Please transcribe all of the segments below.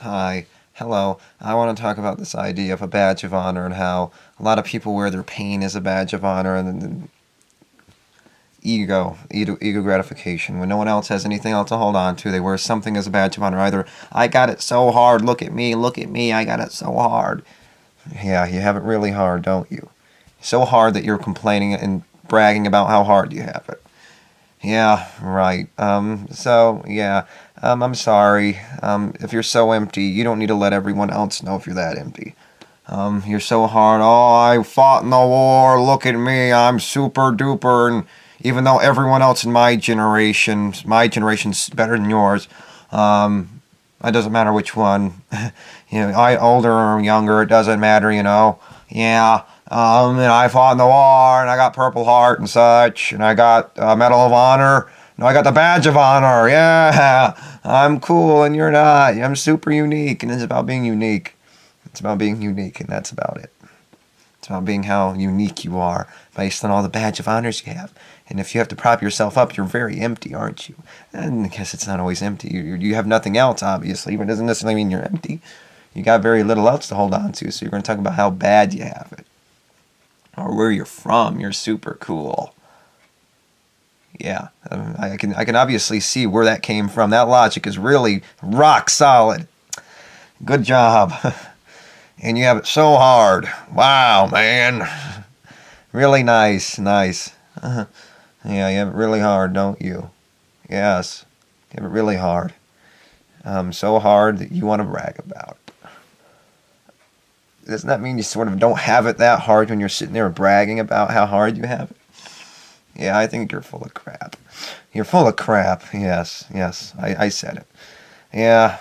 Hi. Hello. I want to talk about this idea of a badge of honor and how a lot of people wear their pain as a badge of honor and then ego gratification. When no one else has anything else to hold on to, they wear something as a badge of honor. Either, I got it so hard, look at me, I got it so hard. Yeah, you have it really hard, don't you? So hard that you're complaining and bragging about how hard you have it. Yeah, right. I'm sorry. If you're so empty, you don't need to let everyone else know if you're that empty. You're so hard. Oh, I fought in the war. Look at me. I'm super duper. And even though everyone else in my generation's better than yours, it doesn't matter which one. I older or younger, it doesn't matter. Yeah. And I fought in the war, and I got Purple Heart and such, and I got Medal of Honor. No, I got the Badge of Honor. Yeah, I'm cool, and you're not. I'm super unique, and it's about being unique. It's about being unique, and that's about it. It's about being how unique you are based on all the badge of honors you have. And if you have to prop yourself up, you're very empty, aren't you? And I guess it's not always empty. You have nothing else, obviously, but it doesn't necessarily mean you're empty. You got very little else to hold on to, so you're going to talk about how bad you have it. Or where you're from. You're super cool. Yeah, I can obviously see where that came from. That logic is really rock solid. Good job. And you have it so hard. Wow, man. Really nice. Yeah, you have it really hard, don't you? Yes, you have it really hard. So hard that you want to brag about it. Doesn't that mean you sort of don't have it that hard when you're sitting there bragging about how hard you have it? Yeah, I think you're full of crap. You're full of crap. Yes, I said it. Yeah,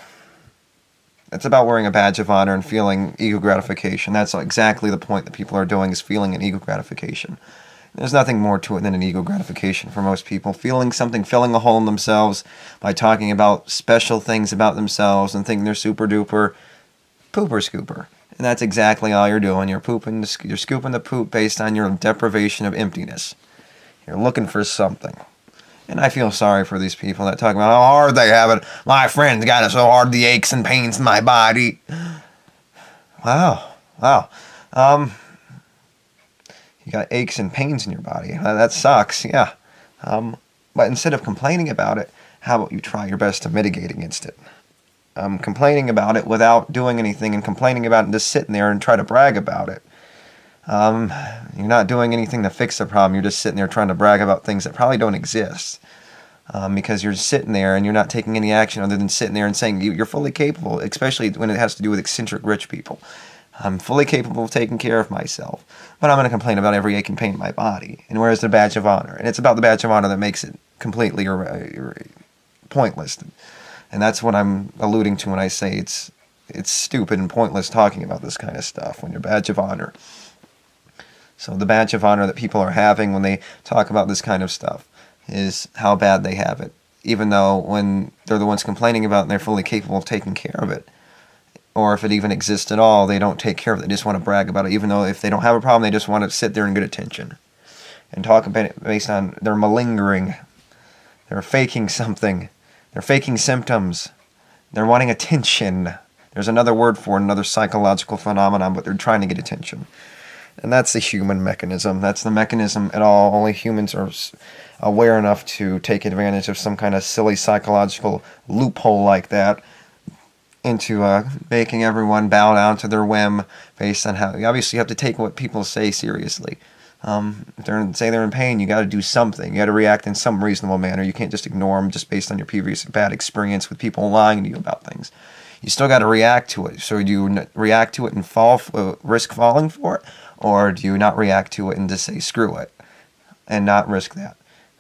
it's about wearing a badge of honor and feeling ego gratification. That's exactly the point that people are doing, is feeling an ego gratification. There's nothing more to it than an ego gratification for most people. Feeling something, filling a hole in themselves by talking about special things about themselves and thinking they're super duper pooper scooper. And that's exactly all you're doing. You're scooping the poop based on your deprivation of emptiness. You're looking for something. And I feel sorry for these people that talk about how hard they have it. My friends got it so hard, the aches and pains in my body. Wow. You got aches and pains in your body. That sucks, yeah. But instead of complaining about it, how about you try your best to mitigate against it? Complaining about it without doing anything, and complaining about it and just sitting there and try to brag about it. You're not doing anything to fix the problem. You're just sitting there trying to brag about things that probably don't exist. Because you're sitting there and you're not taking any action other than sitting there and saying you're fully capable, especially when it has to do with eccentric rich people. I'm fully capable of taking care of myself, but I'm going to complain about every ache and pain in my body. And where's the badge of honor? And it's about the badge of honor that makes it completely pointless. And that's what I'm alluding to when I say it's stupid and pointless talking about this kind of stuff when you're badge of honor. So the badge of honor that people are having when they talk about this kind of stuff is how bad they have it, even though when they're the ones complaining about it and they're fully capable of taking care of it, or if it even exists at all, they don't take care of it. They just want to brag about it, even though if they don't have a problem, they just want to sit there and get attention and talk about it based on their malingering. They're faking something. They're faking symptoms. They're wanting attention. There's another word for it, another psychological phenomenon, but they're trying to get attention. And that's the human mechanism. That's the mechanism at all. Only humans are aware enough to take advantage of some kind of silly psychological loophole like that into making everyone bow down to their whim based on how... Obviously, you have to take what people say seriously. If they're in pain, you got to do something. You got to react in some reasonable manner. You can't just ignore them just based on your previous bad experience with people lying to you about things. You still got to react to it. So do you react to it and risk falling for it? Or do you not react to it and just say, screw it, and not risk that?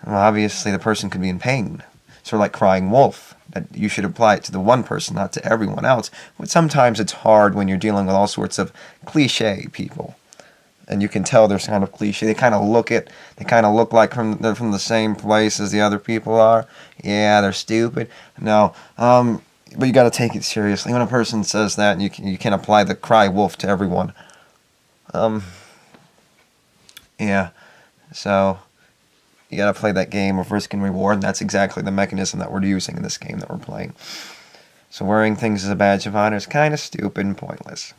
Well, obviously, the person could be in pain. Sort of like crying wolf. That you should apply it to the one person, not to everyone else. But sometimes it's hard when you're dealing with all sorts of cliche people. And you can tell they're kind of cliche. They kind of look like they're from the same place as the other people are. Yeah, they're stupid. No, but you got to take it seriously. When a person says that, you can't apply the cry wolf to everyone. Yeah, so you got to play that game of risk and reward, and that's exactly the mechanism that we're using in this game that we're playing. So wearing things as a badge of honor is kind of stupid and pointless.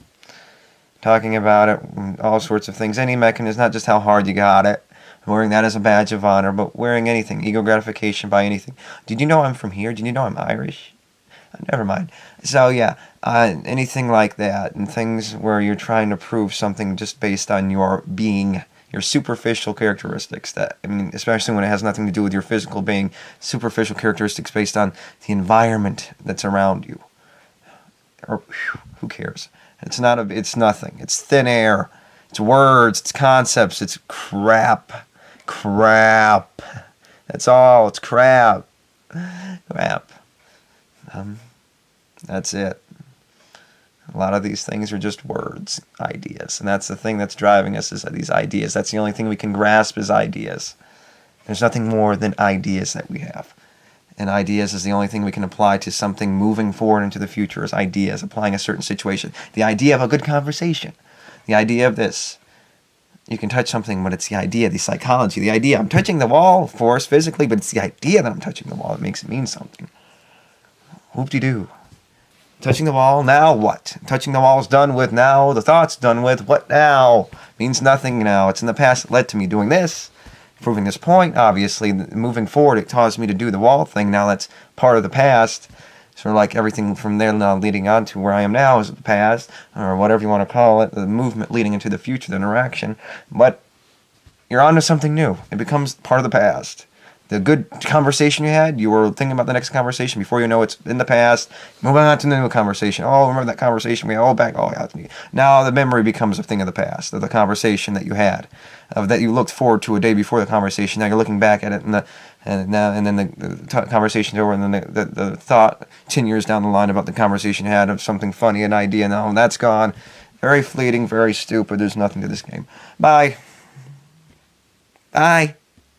Talking about it, all sorts of things, any mechanism, not just how hard you got it, wearing that as a badge of honor, but wearing anything, ego gratification by anything. Did you know I'm from here? Did you know I'm Irish? Never mind. So yeah, anything like that, and things where you're trying to prove something just based on your being, your superficial characteristics. That, I mean, especially when it has nothing to do with your physical being, superficial characteristics based on the environment that's around you. Or who cares? It's not a. It's nothing. It's thin air. It's words. It's concepts. It's crap. Crap. That's all. It's crap. Crap. That's it. A lot of these things are just words, ideas, and that's the thing that's driving us, is these ideas. That's the only thing we can grasp is ideas. There's nothing more than ideas that we have. And ideas is the only thing we can apply to something moving forward into the future, is ideas, applying a certain situation. The idea of a good conversation. The idea of this. You can touch something, but it's the idea, the psychology, the idea. I'm touching the wall, of course, physically, but it's the idea that I'm touching the wall that makes it mean something. Whoop-de-doo. Touching the wall, now what? Touching the wall is done with, now the thought's done with, what now? Means nothing now. It's in the past, it led to me doing this, proving this point, obviously. Moving forward, it caused me to do the wall thing. Now that's part of the past. Sort of like everything from there now leading on to where I am now is the past, or whatever you want to call it, the movement leading into the future, the interaction. But you're on to something new. It becomes part of the past. The good conversation you had, you were thinking about the next conversation. Before you know it's in the past, moving on to the new conversation. Oh, remember that conversation we had? Oh, back. Oh, yeah. Now the memory becomes a thing of the past, of the conversation that you had, of that you looked forward to a day before the conversation. Now you're looking back at it, and then the conversation's over, and then the thought 10 years down the line about the conversation you had of something funny, an idea, now that's gone. Very fleeting, very stupid. There's nothing to this game. Bye. Bye.